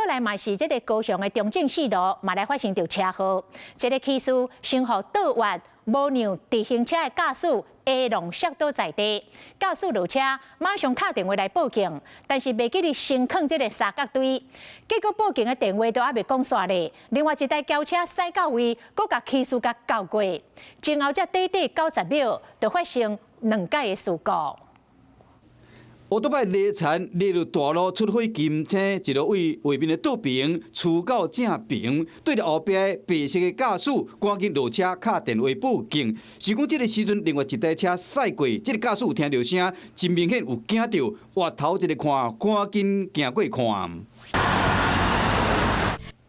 来嘛是这个高雄的中正四路嘛来发生着车祸，这个起诉先互倒弯无让直行车的驾驶A龙摔倒在地，驾驶落车马上打电话来报警，但是袂记哩先放这个三角锥，结果报警的电话都还袂讲煞咧。另外一台轿车驶到位，搁甲起诉甲交过，前后才短90秒，就发生2起的事故。乌托邦泥残列入大路出火金青，一路为画面的倒平，处到正平，对着后壁白色的驾驶赶紧落车，敲电话报警。是讲这个时阵，另外一台车驶过，这个驾驶有听到声，真明显有惊到，滑头一个看，赶紧行过看。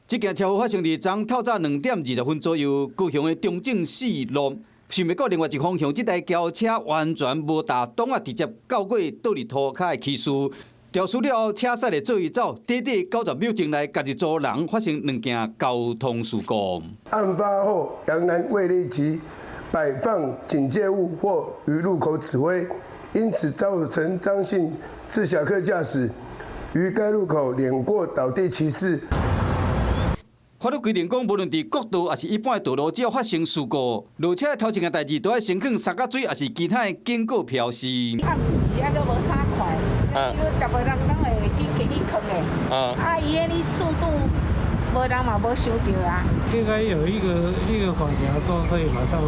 这件车祸发生伫昨透早2点20分左右，高雄的中正四路。想袂到另外一方向，这台轿车完全无打档啊，直接到过倒入涂骹的起诉。调书了后，车驶的做伊走，短90秒钟内，家己组人发生2件交通事故。案发后，杨男未立即摆放警戒物或于路口指挥，因此造成张姓自小客驾驶于该路口碾过倒地骑士。法律规定讲，无论伫国道还是一般的道路，只要发生事故，落车的头一件代志，都要先放三角锥，还是其他的警告标示。暗时啊，搁无啥快，因为大部分人拢会给你坑的。啊，伊迄你速度，无人嘛无想到啊。应该有一个法条说可以马上。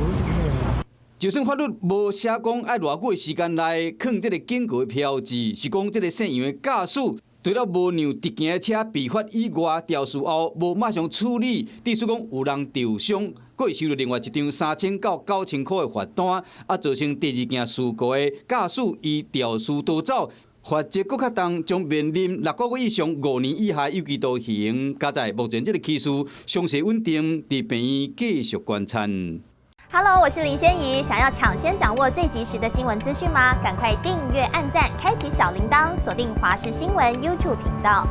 就算法律无写讲爱偌久的时间内放这个警告的标志，是讲这个摄影的驾驶。除了无让直行的车被罚以外，调事后无马上处理，致使讲有人受伤，佫会收到另外一张3000到9000块的罚单，啊，造成第2件事故的驾驶以调事逃走，罚则佫较重，将面临6个月以上5年以下有期徒刑。加在目前这个起诉伤势稳定，伫病院继续观察。Hello， 我是林仙怡。想要抢先掌握最及时的新闻资讯吗？赶快订阅、按赞、开启小铃铛，锁定华视新闻 YouTube 频道。